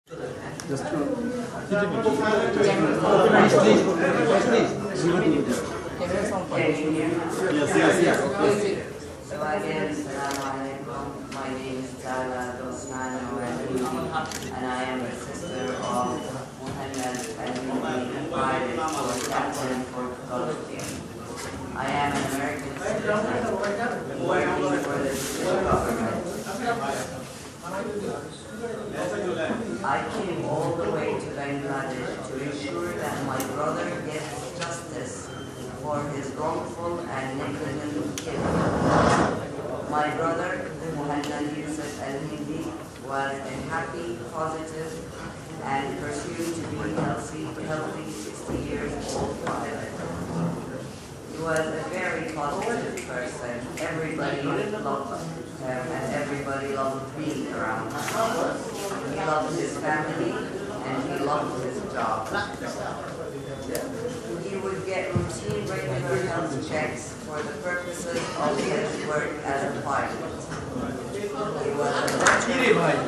Just to yes. Okay. So again, Assalamualaikum. My name is Tala Dosman, and I am the sister of Muhammad and invited for captain for Gulf. I am an American citizen working for the civil government. I came all the way to Bangladesh to ensure that my brother gets justice for his wrongful and negligent killing. My brother, Muhammad Yusuf al-Hindi, was a happy, positive, and pursued to be healthy 60 years old pilot. He was a very positive person. Everybody loved him, and everybody loved being around him. He loved his family, and he loved his job. He would get routine regular health checks for the purposes of his work as a pilot. He was a veteran.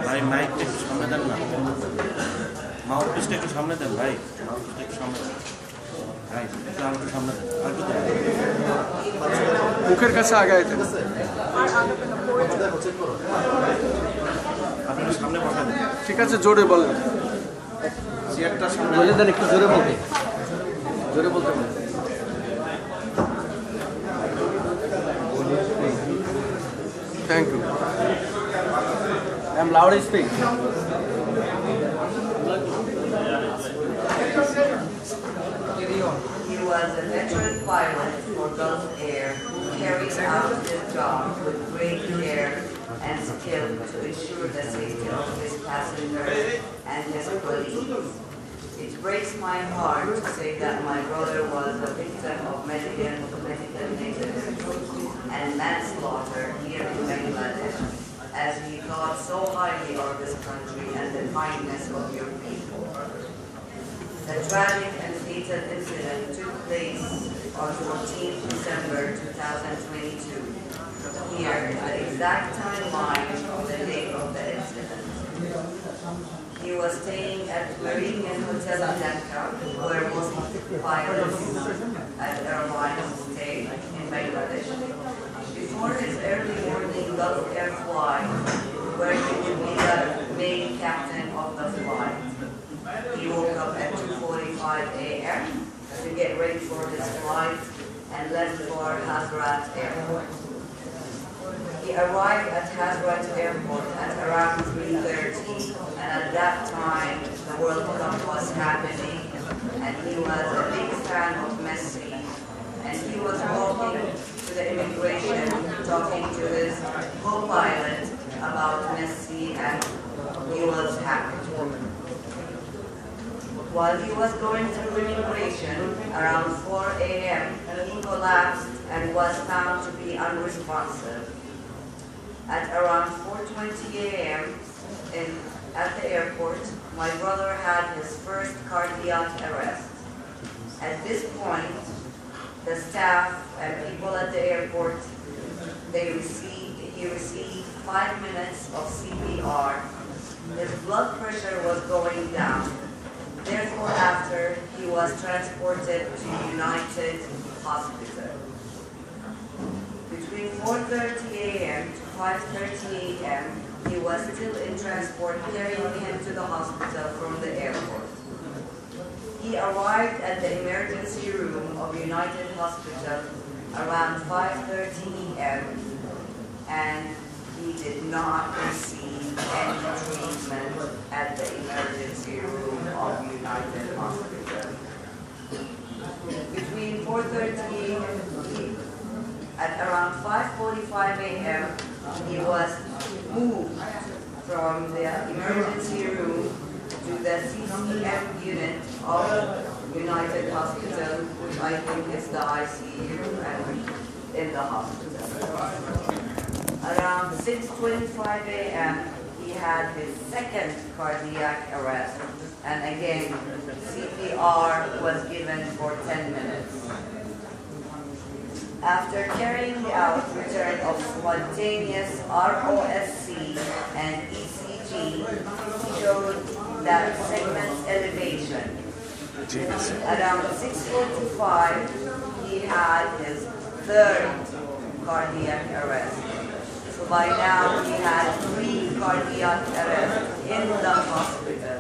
भाई mic একটু সামনে দেন না মাউথপিসটা একটু সামনে দেন ভাই মাউথপিসটা একটু সামনে দেন ভাই একটু আমাকে সামনে দেন আর একটু দেন মুখের কাছে আগায় দেন আপনি সামনে বসা দেন ঠিক আছে জোরে বলেন চেয়ারটা সামনে বলে দেন একটু জোরে বলতে বলেন Thank you. I'm loud speak. He was a veteran pilot for Gulf Air who carried out his job with great care and skill to ensure the safety of his passengers and his colleagues. It breaks my heart to say that my brother was a victim of medical negligence and manslaughter here in Bangladesh, as he thought so highly of this country and the kindness of your people. The tragic and fatal incident took place on 14 December 2022, here in the exact timeline of the date of the incident. He was staying at Meridian Hotel in Dhaka, where most pilots at airlines stay in Bangladesh. Before his early morning Gulf Air flight, where he would be the main captain of the flight, he woke up at 2:45 a.m. to get ready for his flight and left for Hazrat Airport. He arrived at Hazrat Airport at around 3:30, and at that time the World Cup was happening, and he was a big fan of Messi, and he was walking to the immigration talking to his co-pilot about Messi, and he was happy. While he was going through immigration around 4 a.m., he collapsed and was found to be unresponsive. At around 4:20 a.m. at the airport, my brother had his first cardiac arrest. At this point, the staff and people at the airport, he received 5 minutes of CPR. His blood pressure was going down. Therefore, after, he was transported to United Hospital. Between 4:30 a.m. to 5:30 a.m., he was still in transport, carrying him to the hospital from the airport. He arrived at the emergency room of United Hospital around 5:30 a.m. and he did not receive any treatment at the emergency room of United Hospital. Between 4:30 a.m. at around 5:45 a.m., he was moved from the emergency room to the CCM unit of United Hospital, which I think is the ICU and in the hospital. Around 6:25 a.m., he had his second cardiac arrest, and again, CPR was given for 10 minutes. After carrying out return of spontaneous ROSC and ECG, showed that segment's elevation. Around 6:45, he had his third cardiac arrest. So by now, he had 3 cardiac arrests in the hospital.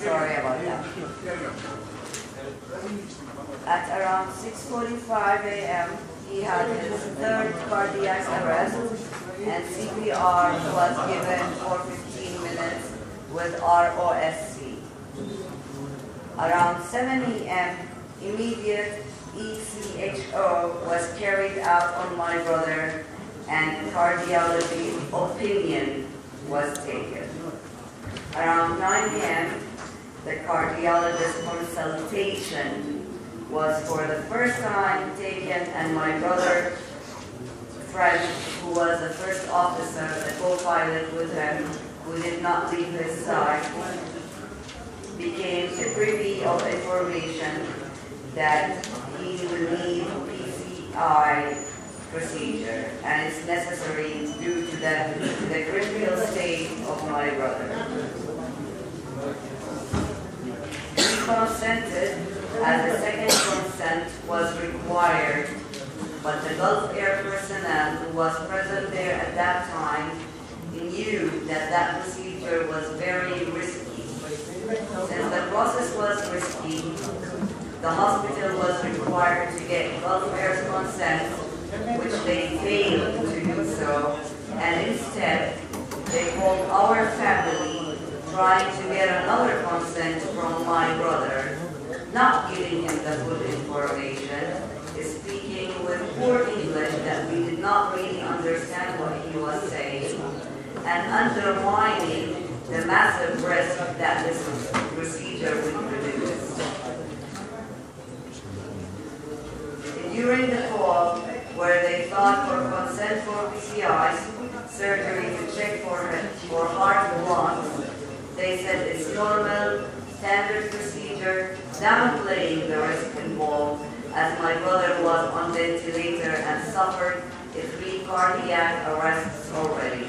Sorry about that. At around 6:45 a.m., he had his third cardiac arrest, and CPR was given for 15 minutes with ROSC. Around 7 a.m., immediate ECHO was carried out on my brother, and cardiology opinion was taken. Around 9 a.m., the cardiologist consultation was for the first time taken, and my brother, Fred, who was the first officer, the co-pilot with him, who did not leave his side, became privy of information that he will need PCI procedure, and it's necessary due to the critical state of my brother. He consented, as a second consent was required, but the Gulf Air personnel who was present there at that time knew that that procedure was very risky. Since the process was risky, the hospital was required to get Gulf Air's consent, which they failed to do so, and instead they called our family, trying to get another consent from my brother, not giving him the full information, speaking with poor English that we did not really understand what he was saying, and undermining the massive risk that this procedure would produce. During the call, where they thought for consent for PCI surgery to check for heart blocks, they said it's normal, standard procedure, downplaying the risk involved, as my brother was on ventilator and suffered 3 cardiac arrests already.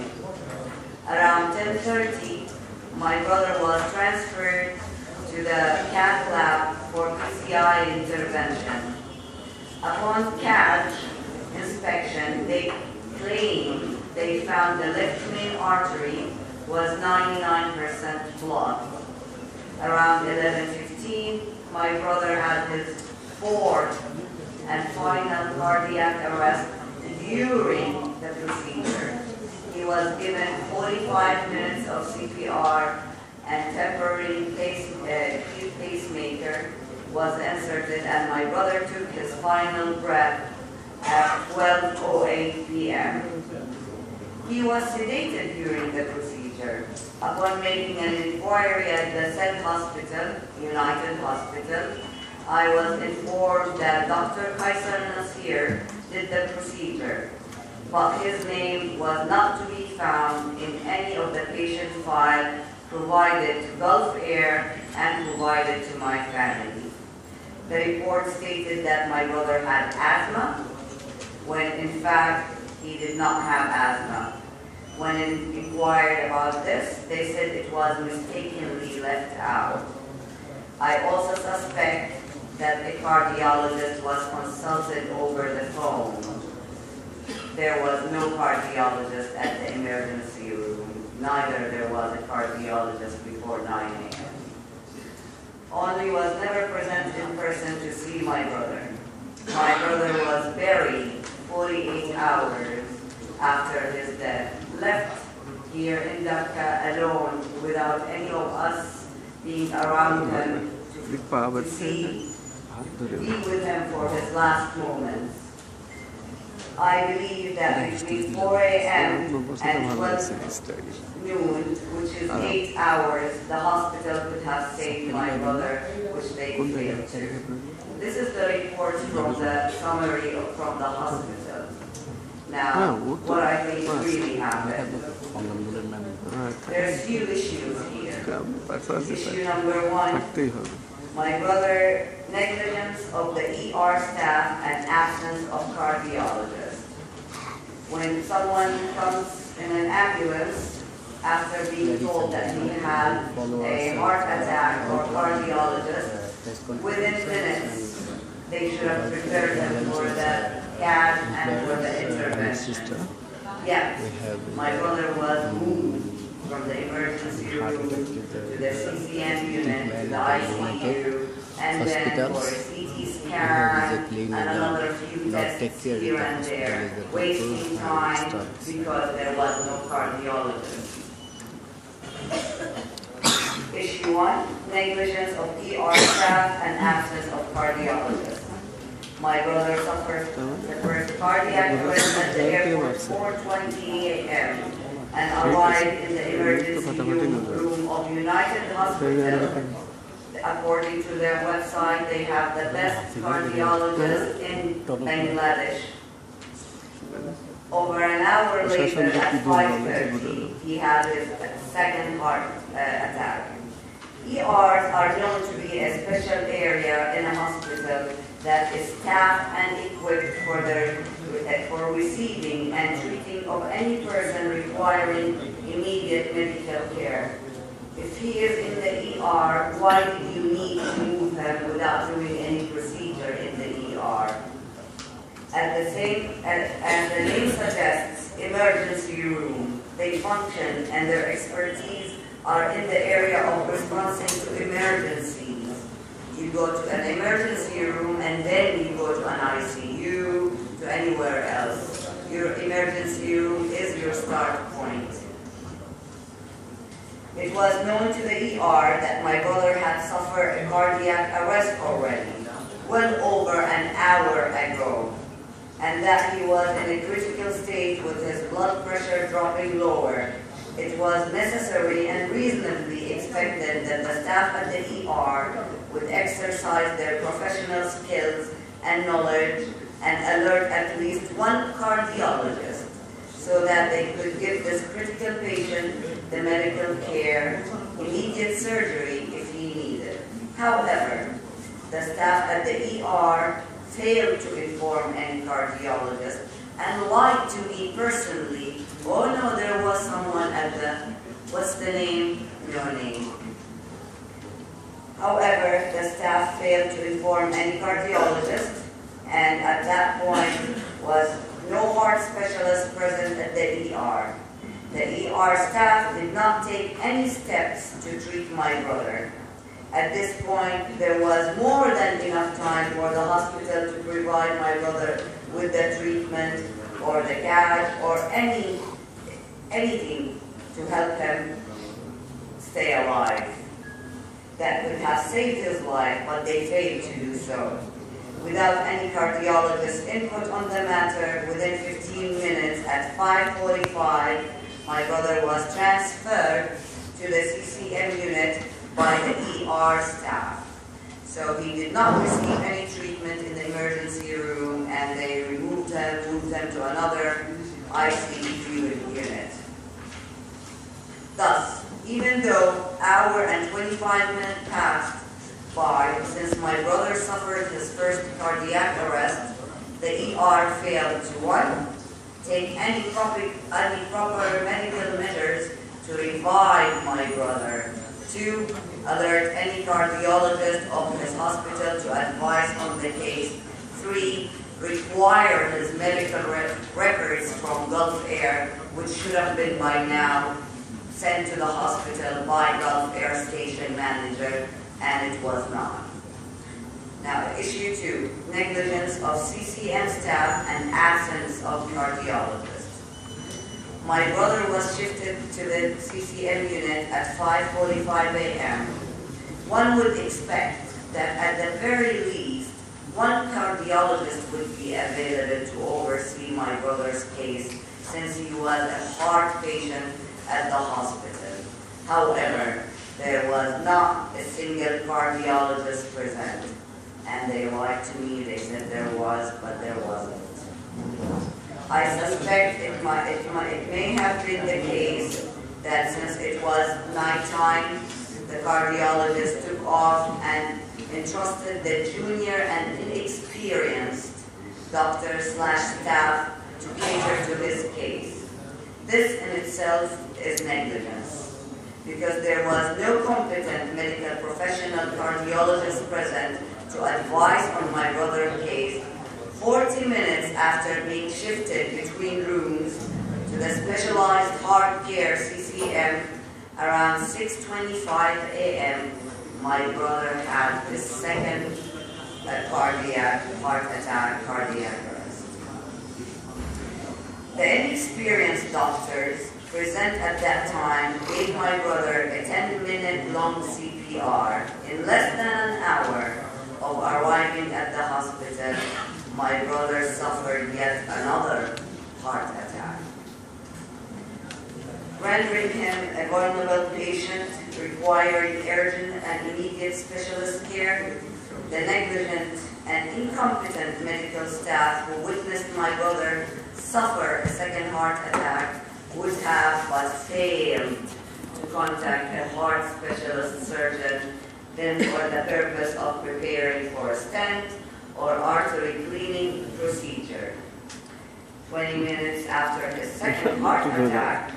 Around 10:30, my brother was transferred to the cath lab for PCI intervention. Upon cath inspection, they claimed they found the left main artery was 99% blocked. Around 11:15, my brother had his 4th and final cardiac arrest during the procedure. He was given 45 minutes of CPR, and temporary pacemaker was inserted, and my brother took his final breath at 12:08 p.m. He was sedated during the procedure. Upon making an inquiry at the said hospital, United Hospital, I was informed that Dr. Kaiser Nasir did the procedure, but his name was not to be found in any of the patient file provided to Gulf Air and provided to my family. The report stated that my brother had asthma, when in fact he did not have asthma. When inquired about this, they said it was mistakenly left out. I also suspect that a cardiologist was consulted over the phone. There was no cardiologist at the emergency room, neither there was a cardiologist before 9 a.m. Only was never present in person to see my brother. My brother was buried 48 hours after his death, left here in Dhaka alone without any of us being around him to be with him for his last moments. I believe that between 4 a.m. and 12 noon, which is 8 hours, the hospital could have saved my brother, which they failed to. This is the report from the summary from the hospital. Now, what I think really happened. There's few issues here. Issue number one, my brother, negligence of the ER staff and absence of cardiologists. When someone comes in an ambulance after being told that he had a heart attack or cardiologist, within minutes they should have prepared him for the CAD and for the intervention. Yes, my brother was moved from the emergency room to the CCM unit, to the ICU, and then for a CT scan and another few tests here and there, wasting time because there was no cardiologist. Issue one, negligence of ER staff and absence of cardiologists. My brother suffered the first cardiac arrest at the airport 4:20 a.m. and arrived in the emergency room of United Hospital. According to their website, they have the best cardiologist in Bangladesh. Over an hour later, at 5:30, he had his second heart attack. ERs are known to be a special area in a hospital that is staffed and equipped for receiving and treating of any person requiring immediate medical care. If he is in the ER, why do you need to move him without doing any procedure in the ER? As the name suggests, emergency room, they function and their expertise are in the area of responding to emergencies. You go to an emergency room and then you go to an ICU, to anywhere else. Your emergency room is your start point. It was known to the ER that my brother had suffered a cardiac arrest already, well over an hour ago, and that he was in a critical state with his blood pressure dropping lower. It was necessary and reasonably expected that the staff at the ER would exercise their professional skills and knowledge and alert at least one cardiologist so that they could give this critical patient the medical care, immediate surgery if he needed. However, the staff at the ER failed to inform any cardiologist and lied to me personally. Oh no, there was someone at the, what's the name? No name. However, the staff failed to inform any cardiologist, and at that point was no heart specialist present at the ER. The ER staff did not take any steps to treat my brother. At this point, there was more than enough time for the hospital to provide my brother with the treatment or the CAD or anything to help him stay alive. That could have saved his life, but they failed to do so. Without any cardiologist input on the matter, within 15 minutes at 5:45, my brother was transferred to the CCM unit by the ER staff. So he did not receive any treatment in the emergency room, and they moved him to another ICU unit. Thus, even though hour and 25 minutes passed by since my brother suffered his first cardiac arrest, the ER failed to 1. Take any proper medical measures to revive my brother. 2. Alert any cardiologist of his hospital to advise on the case. 3. Require his medical records from Gulf Air, which should have been by now sent to the hospital by Gulf Air station manager, and it was not. Now, issue 2, negligence of CCM staff and absence of cardiologists. My brother was shifted to the CCM unit at 5:45 a.m. One would expect that at the very least, one cardiologist would be available to oversee my brother's case since he was a heart patient at the hospital. However, there was not a single cardiologist present. And they lied to me, they said there was, but there wasn't. I suspect it may have been the case that since it was nighttime, the cardiologist took off and entrusted the junior and inexperienced doctor/staff to cater to his case. This in itself is negligence, because there was no competent medical professional cardiologist present to advise on my brother's case 40 minutes after being shifted between rooms to the specialized heart care CCM around 6:25 a.m. My brother had his second heart attack, cardiac arrest. The inexperienced doctors present at that time gave my brother a 10-minute long CPR. In less than an hour of arriving at the hospital, my brother suffered yet another heart attack, rendering him a vulnerable patient requiring urgent and immediate specialist care. The negligent and incompetent medical staff who witnessed my brother suffer a second heart attack would have but failed to contact a heart specialist surgeon then for the purpose of preparing for a stent or artery cleaning procedure. 20 minutes after his second heart attack,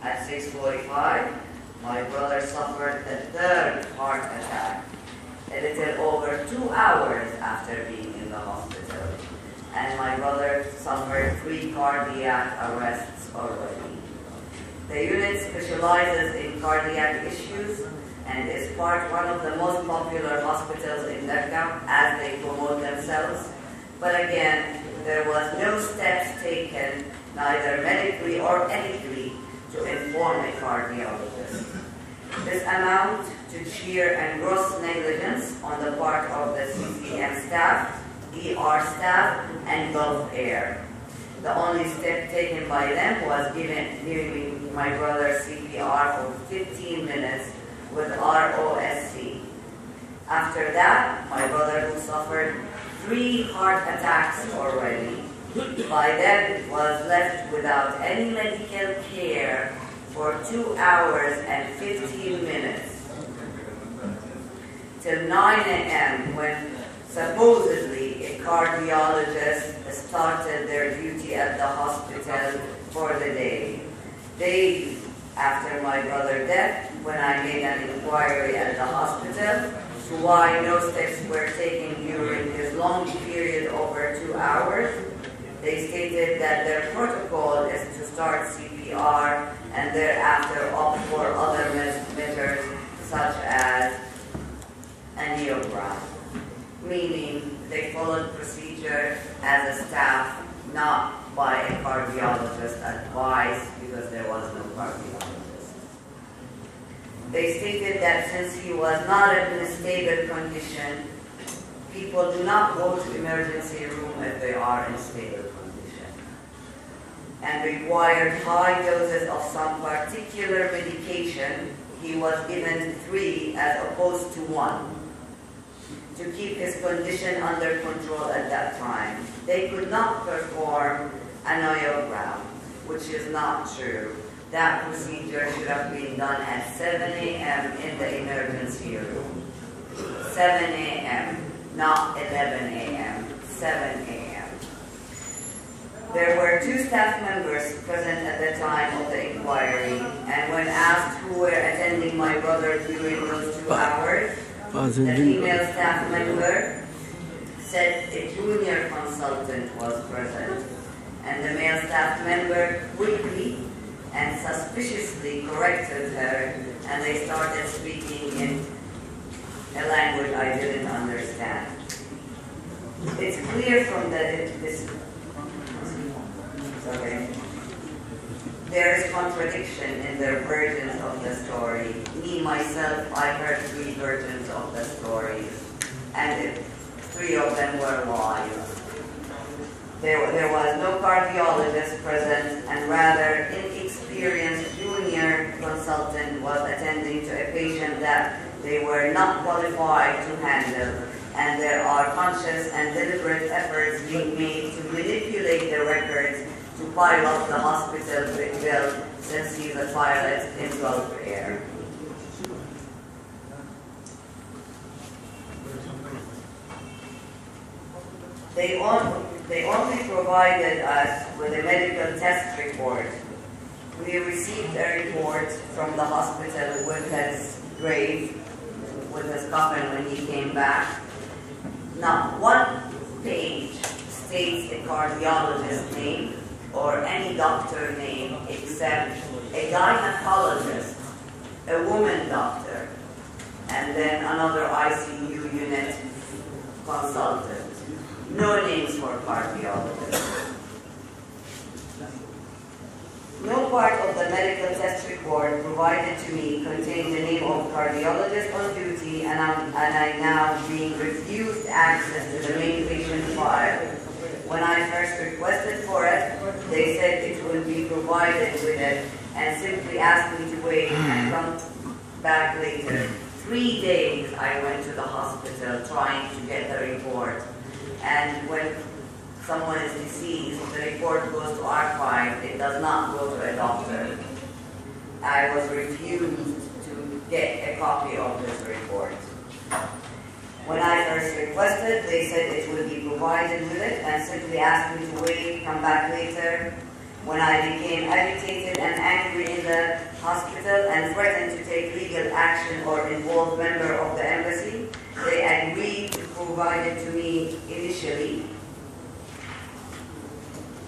at 6:45, my brother suffered a third heart attack, a little over 2 hours after being in the hospital, and my brother suffered 3 cardiac arrests already. The unit specializes in cardiac issues and is one of the most popular hospitals in Dhaka as they promote themselves. But again, there was no steps taken, neither medically or ethically, to inform a cardiologist. This amounts to sheer and gross negligence on the part of the CCM staff, ER staff, and Gulf Air. The only step taken by them was giving my brother CPR for 15 minutes with ROSC. After that, my brother, who suffered 3 heart attacks already, by then was left without any medical care for 2 hours and 15 minutes till 9 a.m. when supposedly a cardiologist started their duty at the hospital for the day. Days after my brother's death, when I made an inquiry at the hospital to why no steps were taken during this long period over 2 hours, they stated that their protocol is to start CPR and thereafter opt for other measures such as a neogram, meaning they followed procedure as a staff, not by a cardiologist advice, because there was no cardiologist. They stated that since he was not in a stable condition, people do not go to emergency room if they are in stable condition, and required high doses of some particular medication. He was given 3 as opposed to 1 to keep his condition under control at that time. They could not perform a neogram, which is not true. That procedure should have been done at 7 a.m. in the emergency room. 7 a.m., not 11 a.m., 7 a.m. There were 2 staff members present at the time of the inquiry, and when asked who were attending my brother during those 2 hours, the female staff member said a junior consultant was present, and the male staff member quickly and suspiciously corrected her, and they started speaking in a language I didn't understand. It's clear from this. Okay. There is contradiction in their versions of the story. Me, myself, I heard 3 versions of the story, and 3 of them were lies. There was no cardiologist present, and rather inexperienced junior consultant was attending to a patient that they were not qualified to handle, and there are conscious and deliberate efforts being made to manipulate the records to pilot the hospital bill since he's a pilot in Gulf Air. They only provided us with a medical test report. We received a report from the hospital with his grave, with his coffin when he came back. Not one page states a cardiologist name or any doctor name except a gynecologist, a woman doctor, and then another ICU unit consultant. No names for cardiologists. No part of the medical test report provided to me contained the name of cardiologist on duty, and I now being refused access to the main patient file. When I first requested for it, they said it would be provided with it and simply asked me to wait and come back later. 3 days I went to the hospital trying to get the report. And when someone is deceased, the report goes to archive. It does not go to a doctor. I was refused to get a copy of this report. When I first requested, they said it would be provided with it and simply asked me to wait, come back later. When I became agitated and angry in the hospital and threatened to take legal action or involve member of the embassy, they agreed to provide it to me initially.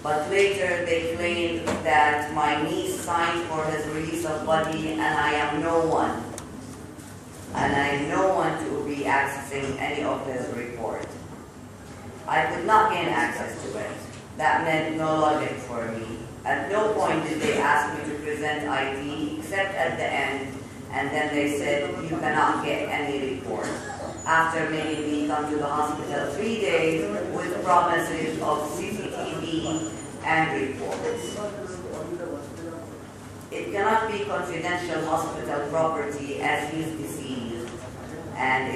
But later they claimed that my niece signed for his release of body and I am no one. And I am no one to be accessing any of his report. I could not gain access to it. That meant no logic for me. At no point did they ask me to present ID except at the end, and then they said you cannot get any report. After making me come to the hospital 3 days with promises of CCTV and reports. It cannot be confidential hospital property as he's deceased, and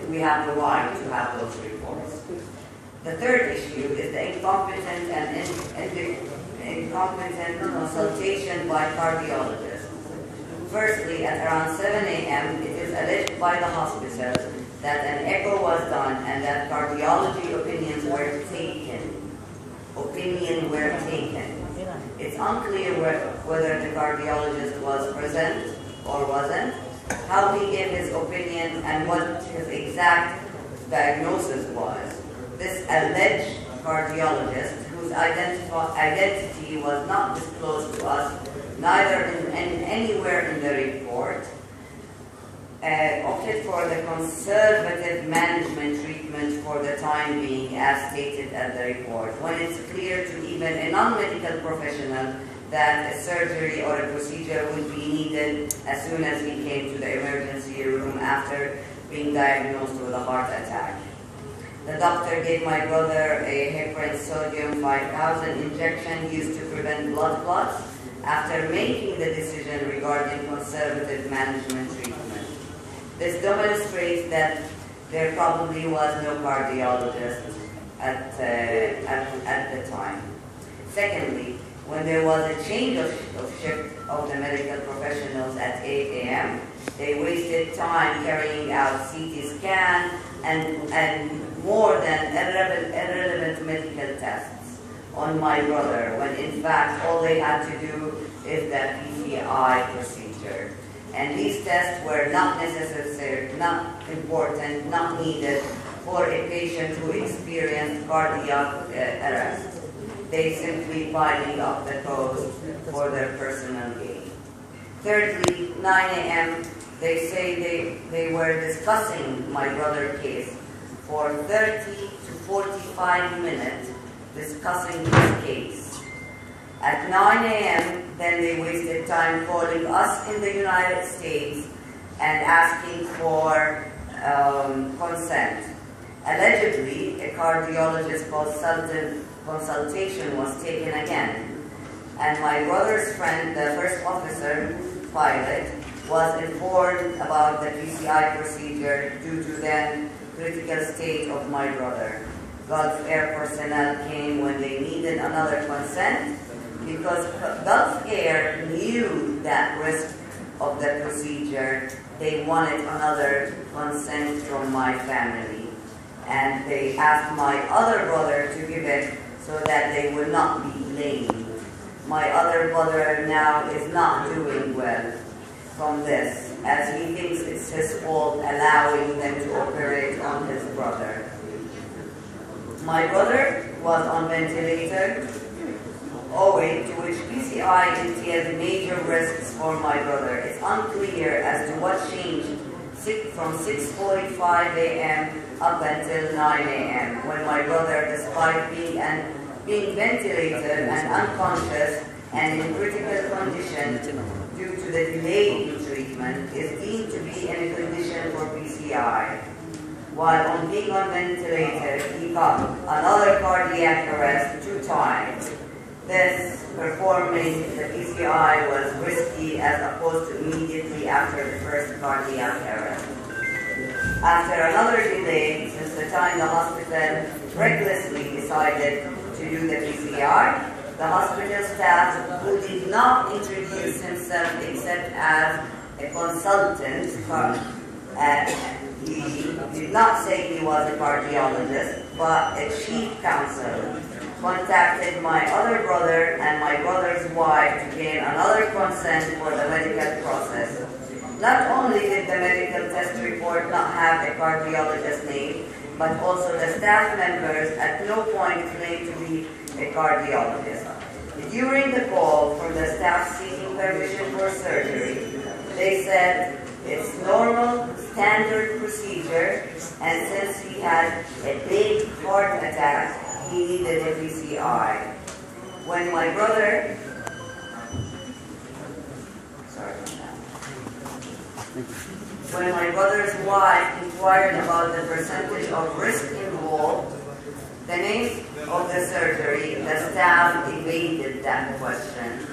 we have the right to have those reports. The third issue is the incompetent consultation by cardiologists. Firstly, at around 7 a.m., it is alleged by the hospital that an echo was done and that cardiology opinions were taken. It's unclear whether the cardiologist was present or wasn't, how he gave his opinion, and what his exact diagnosis was. This alleged cardiologist, whose identity was not disclosed to us, neither anywhere in the report, opted for the conservative management treatment for the time being, as stated at the report, when it's clear to even a non-medical professional that a surgery or a procedure would be needed as soon as he came to the emergency room after being diagnosed with a heart attack. The doctor gave my brother a heparin sodium 5000 injection used to prevent blood clots after making the decision regarding conservative management treatment. This demonstrates that there probably was no cardiologist at the time. Secondly, when there was a change of shift of the medical professionals at 8 a.m., they wasted time carrying out CT scan and more than irrelevant medical tests on my brother, when in fact all they had to do is the PCI procedure. And these tests were not necessary, not important, not needed for a patient who experienced cardiac arrest. They simply piling up the cost for their personal gain. Thirdly, 9 a.m., they say they were discussing my brother's case for 30 to 45 minutes, discussing this case. At 9 a.m., then they wasted time calling us in the United States and asking for consent. Allegedly, a cardiologist consultation was taken again, and my brother's friend, the first officer pilot, was informed about the PCI procedure due to the critical state of my brother. Gulf Air personnel came when they needed another consent, because Gulf Air knew that risk of the procedure. They wanted another consent from my family, and they asked my other brother to give it so that they would not be blamed. My other brother now is not doing well from this, as he thinks it's his fault allowing them to operate on his brother. My brother was on ventilator, owing to which PCI entailed major risks for my brother. It's unclear as to what changed from 6:45 a.m. up until 9 a.m. when my brother, despite being ventilated and unconscious and in critical condition due to the delay in treatment, is deemed to be in a condition for PCI. While on being on ventilator, he got another cardiac arrest 2 times. This performing the PCI was risky as opposed to immediately after the first cardiac arrest. After another delay, since the time the hospital recklessly decided to do the PCI, the hospital staff, who did not introduce himself except as a consultant, he did not say he was a cardiologist, but a chief counsel, contacted my other brother and my brother's wife to gain another consent for the medical process. Not only did the medical test report not have a cardiologist's name, but also the staff members at no point claimed to be a cardiologist. During the call from the staff seeking permission for surgery, they said it's normal, standard procedure, and since he had a big heart attack, he needed a PCI. When my brother, when my brother's wife inquired about the percentage of risk involved, the name of the surgery, the staff evaded that question.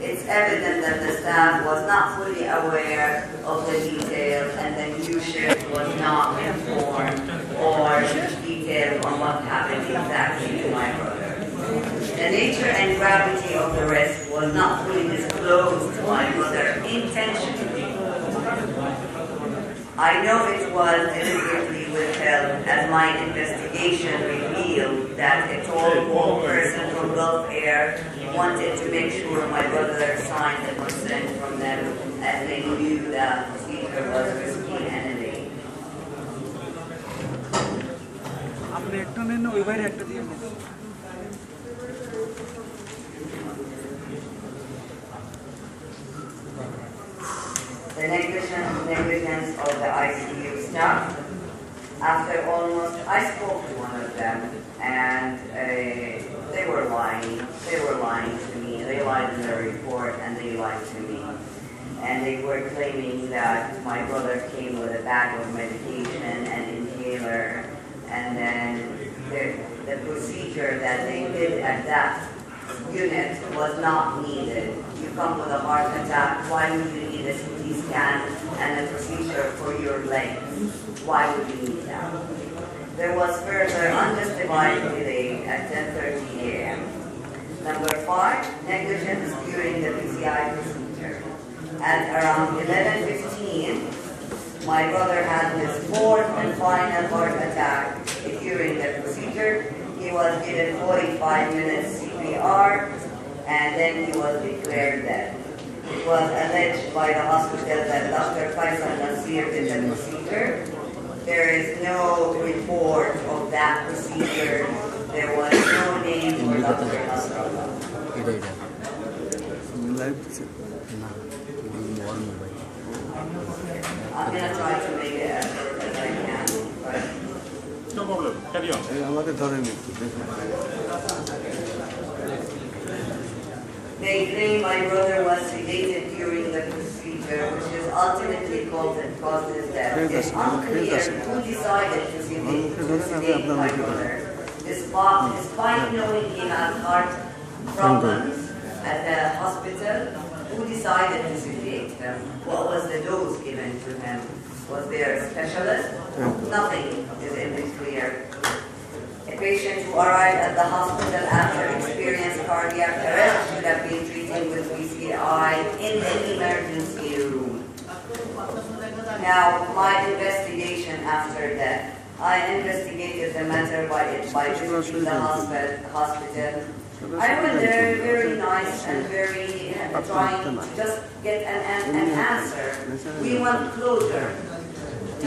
It's evident that the staff was not fully aware of the details and the new shift was not informed or detailed on what happened exactly to my brother. The nature and gravity of the risk was not fully disclosed to my brother intentionally. I know it was deliberately withheld, as my investigation revealed that a tall person from Gulf Air wanted to make sure my brother signed the consent from them, as they knew the procedure was risky and delayed. The negligence of the ICU staff. After I spoke to one of them, and they were lying. They were lying to me. They lied in their report, and they lied to me. And they were claiming that my brother came with a bag of medication and inhaler, and then the procedure that they did at that unit was not needed. You come with a heart attack, why would you need a CT scan and a procedure for your legs? Why would you need that? There was further unjustified delay at 10:30 a.m. Number 5, negligence during the PCI procedure. At around 11:15, my brother had his 4th and final heart attack during the procedure. He was given 45 minutes CPR, and then he was declared dead. It was alleged by the hospital that Dr. Faisal Nasir did the procedure. There is no report of that procedure. There was no name for Dr. Nasrallah. I'm going to try to make it as short as I can. No problem. Carry on. They claim my brother was sedated during the procedure, which is ultimately caused his death. It's unclear who decided to sedate my brother. Despite knowing he had heart problems at the hospital, who decided to sedate him? What was the dose given to him? Was there a specialist? Nothing is in it clear. A patient who arrived at the hospital after experiencing cardiac arrest should have been treated with PCI in the emergency room. Now, my investigation after that, I investigated the matter by visiting the hospital. I went there very nice and very trying to just get an answer. We want closure.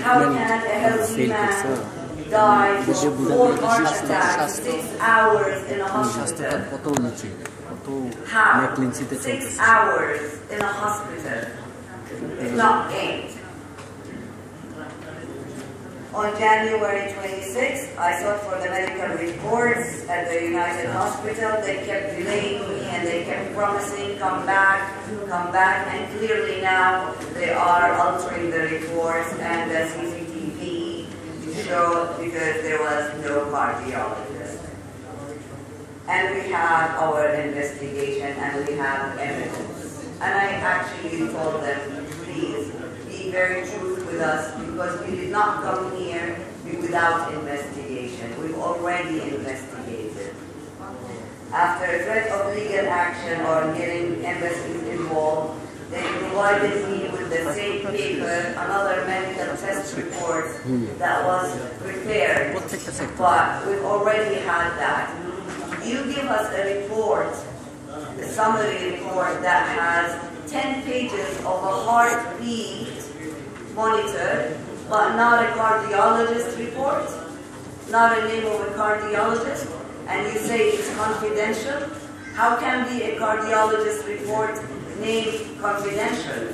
How can a healthy man die from 4 heart attacks 6 hours in a hospital? How? 6 hours in a hospital. It's not 8. On January 26th, I sought for the medical reports at the United Hospital. They kept delaying me and they kept promising, come back, and clearly now they are altering the reports and the CCTV showed because there was no cardiologist. And we have our investigation and we have evidence. And I actually told them, please, be very true with us because we did not come here without investigation. We've already investigated. After a threat of legal action or getting embassies involved, they provided me with the same paper, another medical test report that was prepared, but we've already had that. You give us a report, a summary report that has 10 pages of a heartbeat monitored, but not a cardiologist report, not a name of a cardiologist, and you say it's confidential? How can be a cardiologist report named confidential?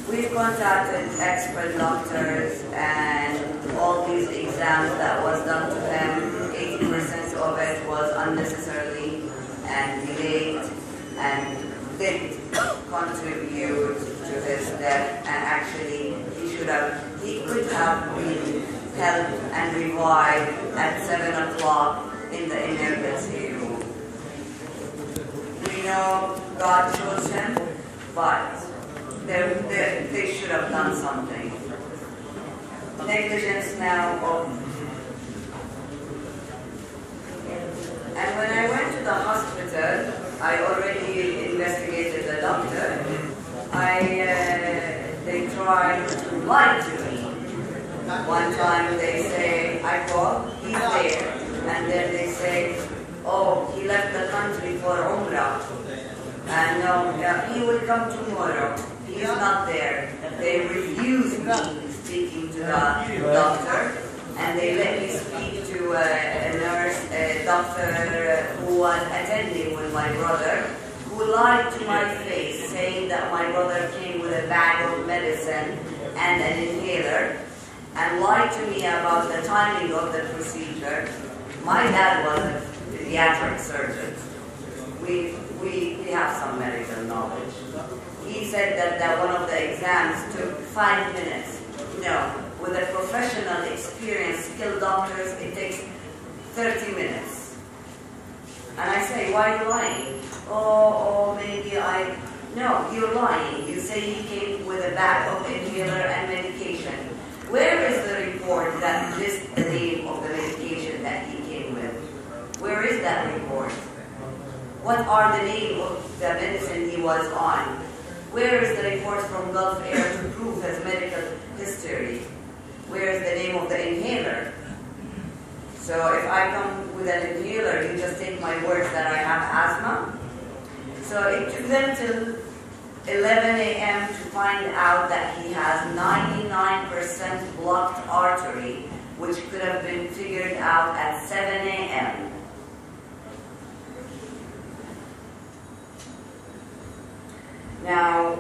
We've contacted expert doctors and all these exams that was done to them, 80% of it was unnecessarily and delayed and did contribute to his death, and actually he could have been helped and revived at 7 o'clock in the emergency room. We know God chose him, but they should have done something. Negligence now and when I went to the hospital, I already investigated the doctor. They tried to lie to me. One time they say, I call, he's there. And then they say, oh, he left the country for Umrah. And no, he will come tomorrow. He's not there. They refused me speaking to the doctor, and they let me speak to a nurse, a doctor who was attending with my brother, who lied to my face, saying that my brother came with a bag of medicine and an inhaler, and lied to me about the timing of the procedure. My dad was a pediatric surgeon. We have some medical knowledge. He said that one of the exams took 5 minutes. No, with a professional, experienced, skilled doctors, it takes 30 minutes. And I say, why are you lying? Oh, maybe no, you're lying. You say he came with a bag of inhaler and medication. Where is the report that lists the name of the medication that he came with? Where is that report? What are the name of the medicine he was on? Where is the report from Gulf Air to prove his medical history? Where is the name of the inhaler? So if I come with an inhaler, you just take my words that I have asthma? So it took them till 11 a.m. to find out that he has 99% blocked artery, which could have been figured out at 7 a.m. Now,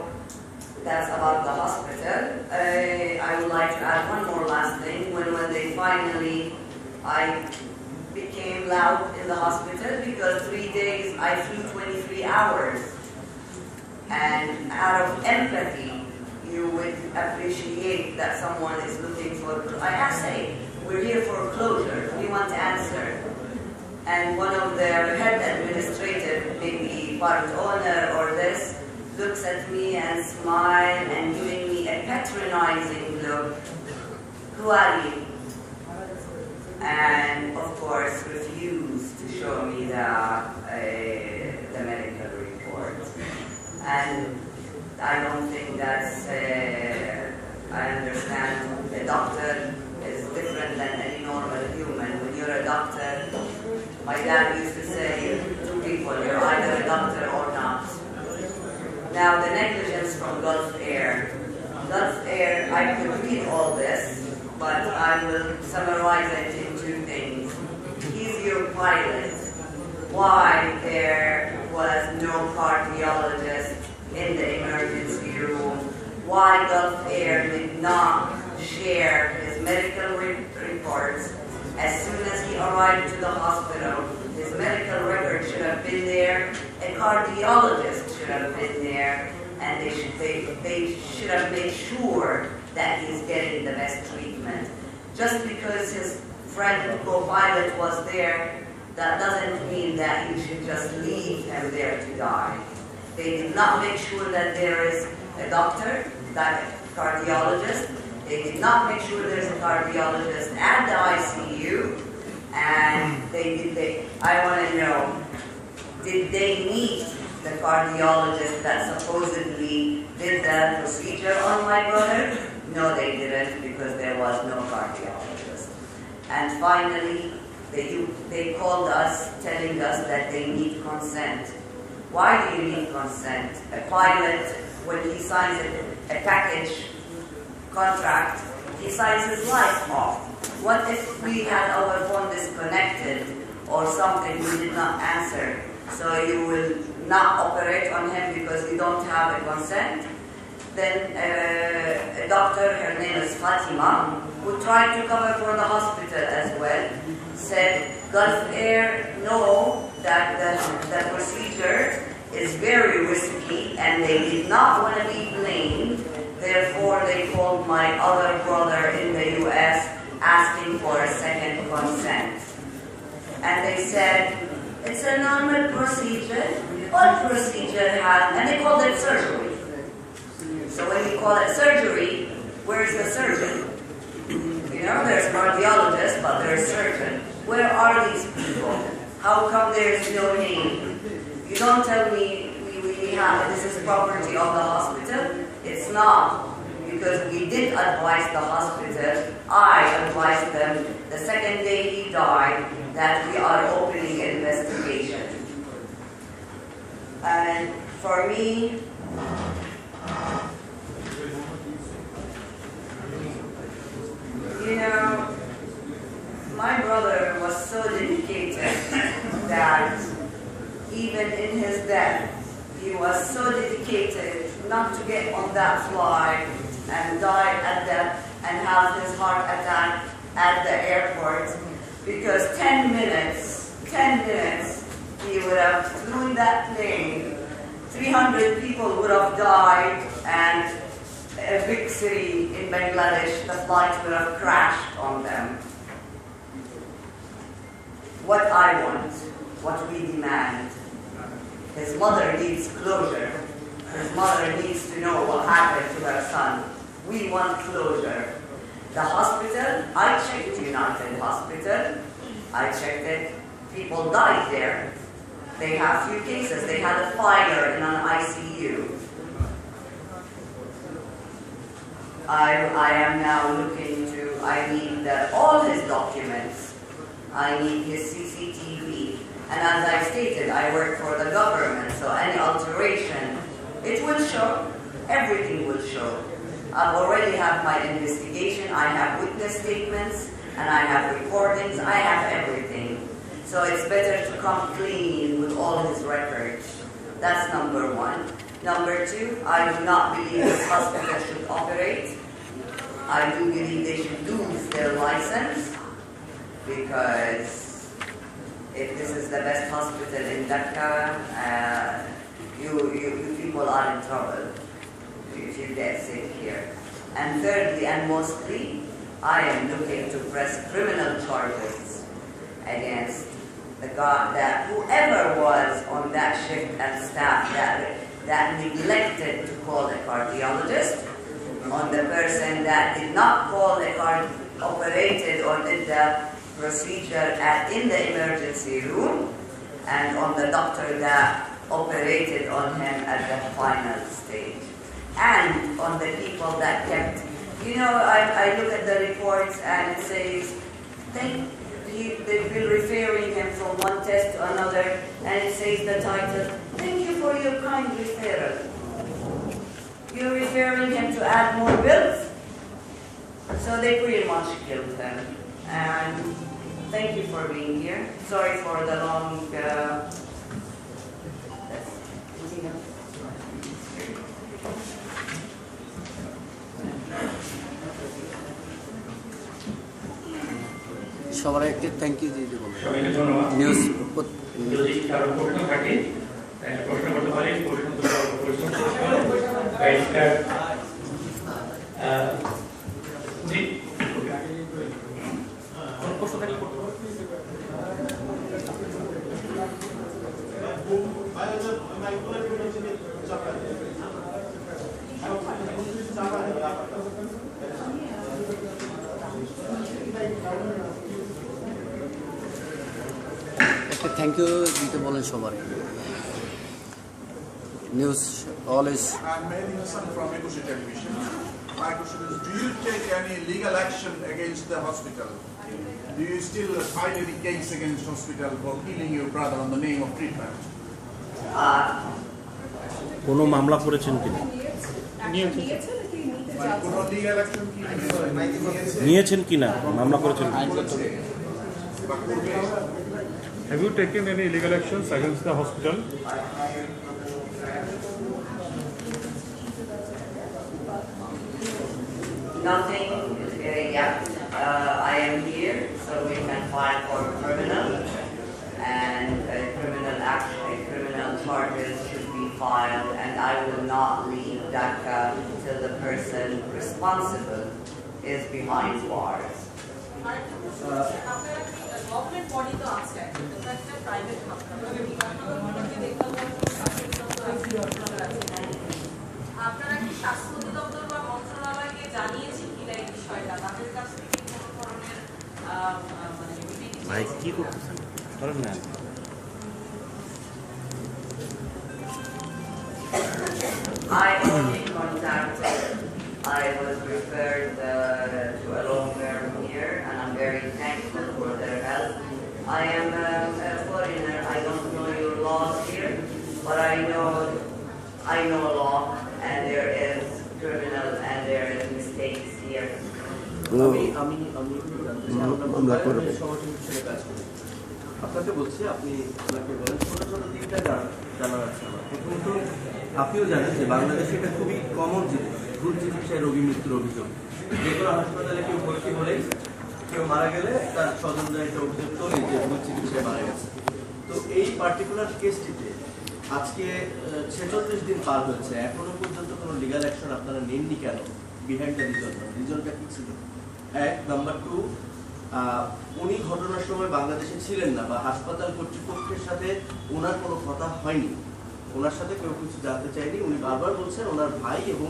that's about the hospital. I would like to add one more last thing. When they finally, I became loud in the hospital because 3 days I flew 23 hours. And out of empathy, you would appreciate that someone is looking for, I say, we're here for closure. We want answer. And one of the head administrative, maybe part owner or this looks at me and smiles and giving me a patronizing look. Who are you? And of course refused to show me the medical report. And I don't think that's, I understand the doctor is different than any normal human. When you're a doctor, my dad used to say to people, you're either a doctor or not. Now the negligence from Gulf Air. Gulf Air, I could read all this, but I will summarize it in two things. He's your pilot. Why there was no cardiologist in the emergency room? Why Gulf Air did not share his medical reports as soon as he arrived to the hospital? His medical record should have been there. A cardiologist should have been there, and they should have made sure that he's getting the best treatment. Just because his friend co-pilot was there, that doesn't mean that you should just leave him there to die. They did not make sure that there is a doctor, that cardiologist. They did not make sure there's a cardiologist at the ICU. And I want to know, did they meet the cardiologist that supposedly did the procedure on my brother? No, they didn't, because there was no cardiologist. And finally, they called us telling us that they need consent. Why do you need consent? A pilot, when he signs a package contract, he signs his life off. What if we had our phone disconnected or something we did not answer? So you will not operate on him because you don't have a consent? Then a doctor, her name is Fatima, who tried to cover for the hospital as well, said Gulf Air know that the procedure is very risky and they did not want to be blamed. Therefore, they called my other brother in the US asking for a second consent. And they said, it's a normal procedure. What procedure has, and they called it surgery. So when you call it surgery, where's the surgeon? You know, there's cardiologist, but there's surgeon. Where are these people? How come there's no name? You don't tell me we have, this is property of the hospital. It's not, because we did advise the hospital. I advised them the second day he died that we are opening an investigation. And for me, you know, my brother was so dedicated that even in his death, he was so dedicated not to get on that flight and die at that and have his heart attack at the airport, because 10 minutes, he would have flown that plane, 300 people would have died, and a big city in Bangladesh, the flight would have crashed on them. What I want, what we demand, his mother needs closure. His mother needs to know what happened to her son. We want closure. The hospital, I checked United Hospital. I checked it. People died there. They have few cases. They had a fire in an ICU. I am now looking to, I need all his documents. I need his CCTV. And as I stated, I work for the government, so any alteration, it will show, everything will show. I already have my investigation, I have witness statements, and I have recordings, I have everything. So it's better to come clean with all his records. That's number one. Number two, I do not believe this hospital should operate. I do believe they should lose their license, because if this is the best hospital in Dhaka, you people are in trouble if you get sick here. And thirdly and mostly, I am looking to press criminal charges against that whoever was on that shift and staff that neglected to call a cardiologist, on the person that did not call operated or did the procedure in the emergency room, and on the doctor that operated on him at the final stage. And on the people that kept, I look at the reports and it says, they've been referring him from one test to another, and it says the title, "Thank you for your kind referral." You're referring him to add more bills? So they pretty much killed him. And thank you for being here. Sorry for the long... সবার একটি thank you দিয়ে দেবো সবাইকে ধন্যবাদ। News যদি কারো প্রশ্ন থাকে প্রশ্ন করতে পারেন, জি প্রশ্ন থাকলে করতে পারেন। একটা থ্যাংক ইউ দিতে বলেন সবার news always I'm Mehdi Hassan from Ekushi Television. My question is, do you take any legal action against the hospital? Do you still file any case against hospital for killing your brother on the name of treatment? কোনো মামলা করেছেন কিনা? কোনো legal action কি নিয়েছেন কিনা? মামলা করেছেন কিনা? বা করবে? Have you taken any legal actions against the hospital? Nothing yet. I am here, so we can file for criminal, and a criminal charges should be filed, and I will not leave Dhaka till the person responsible is behind bars. Government body তো আছে, এটা একটা private হাসপাতাল। আপনারা কি স্বাস্থ্য অধিদপ্তর বা মন্ত্রণালয়কে জানিয়েছেন কিনা এই বিষয়টা? তাদের কাছ থেকে কোনো ধরনের ভাই কি করতেছেন? করেন না। I only contacted. I was referred to a law firm here, and I'm very thankful for their help. I am a foreigner. I don't know your laws here, but I know law, and there is criminal and there is mistakes here. আপনাকে বলছি, আপনি ওনাকে বলেন ছোট ছোট দিকটা জানার আছে আমার। প্রথমত আপনিও জানেন যে বাংলাদেশে এটা খুবই কমন জিনিস, ভুল চিকিৎসায় রোগী মৃত্যুর অভিযোগ। যে কোনো হাসপাতালে কেউ ভর্তি হলেই কেউ মারা গেলে তার স্বজনরা একটা অভিযোগ তোলে যে ভুল চিকিৎসায় মারা গেছে। তো এই পার্টিকুলার কেসটিতে আজকে 46 দিন পার হয়েছে, এখনো পর্যন্ত কোনো লিগাল অ্যাকশন আপনারা নেননি কেন? বিহাইন্ড দ্য রিজনটা কি ছিল? এক নাম্বার 2, উনি ঘটনার সময় বাংলাদেশে ছিলেন না, বা হাসপাতাল কর্তৃপক্ষের সাথে ওনার কোনো কথা হয়নি, ওনার সাথে কেউ কিছু জানতে চায়নি। উনি বারবার বলছেন ওনার ভাই এবং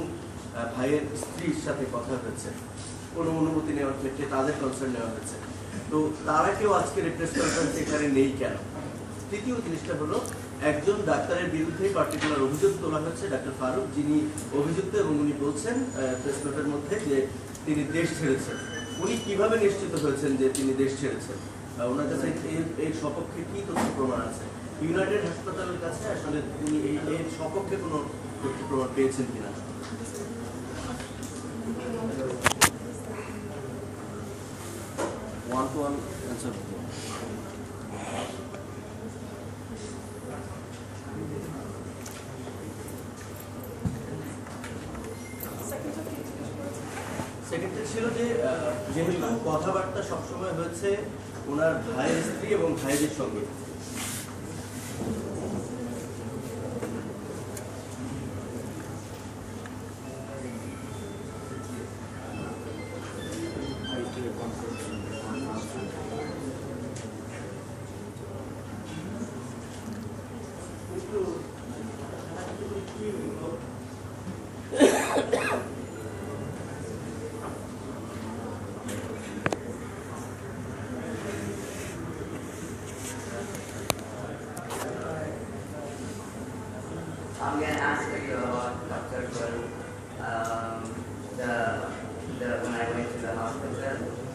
ভাইয়ের স্ত্রীর সাথে কথা হয়েছে, কোনো অনুমতি নেওয়ার ক্ষেত্রে তাদের কনসার্ন নেওয়া হয়েছে। তো তারা কেউ আজকে প্রেস কনফারেন্স এখানে নেই কেন? তৃতীয় জিনিসটা হলো, একজন ডাক্তারের বিরুদ্ধে পার্টিকুলার অভিযোগ তোলা হচ্ছে, ডাক্তার ফারুক, যিনি অভিযুক্ত, এবং উনি বলছেন প্রেস নোটের মধ্যে যে তিনি দেশ ছেড়েছেন। উনি কিভাবে নিশ্চিত হয়েছেন যে তিনি দেশ ছেড়েছেন? ওনার কাছে এর সপক্ষে কি তথ্য প্রমাণ আছে? ইউনাইটেড হাসপাতালের কাছে আসলে উনি এর সপক্ষে কোনো তথ্য প্রমাণ পেয়েছেন কিনা? One two one answer. সেক্ষেত্রে ছিল যে যেহেতু কথাবার্তা সবসময় হয়েছে ওনার ভাইয়ের স্ত্রী এবং ভাইদের সঙ্গে,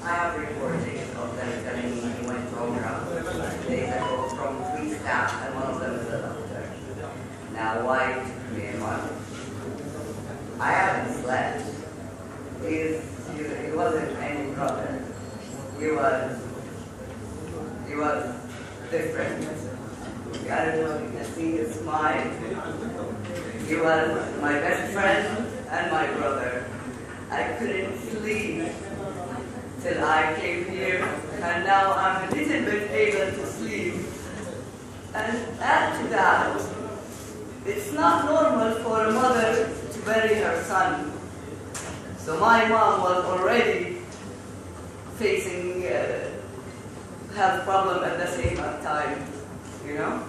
I have recordings of them telling me he went to Umrah 2 days ago from 3 staff, and one of them is a doctor. Now, why it took me a month? I haven't slept. He wasn't any brother. He was different. I don't know if you can see his smile. He was my best friend and my brother. I couldn't sleep till I came here, and now I'm a little bit able to sleep. And add to that, it's not normal for a mother to bury her son. So my mom was already facing health problem at the same time, you know?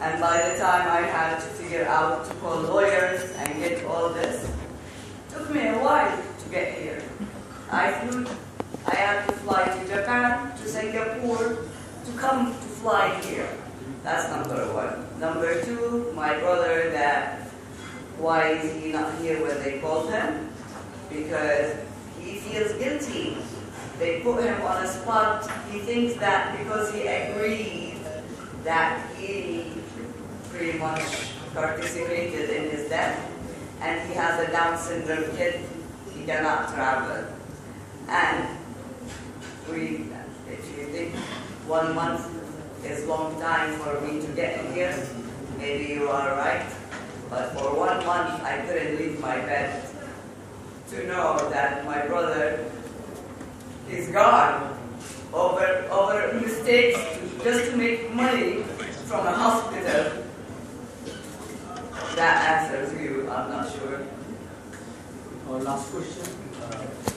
And by the time I had to figure out to call lawyers and get all this, it took me a while to get here. I had to fly to Japan, to Singapore, to come to fly here. That's number one. Number two, my brother, why is he not here when they called him? Because he feels guilty. They put him on a spot. He thinks that because he agreed that he pretty much participated in his death, and he has a Down syndrome kid, he cannot travel. And if you think 1 month is long time for me to get here, maybe you are right. But for 1 month, I couldn't leave my bed to know that my brother is gone over mistakes just to make money from a hospital. That answers you, I'm not sure. Our last question.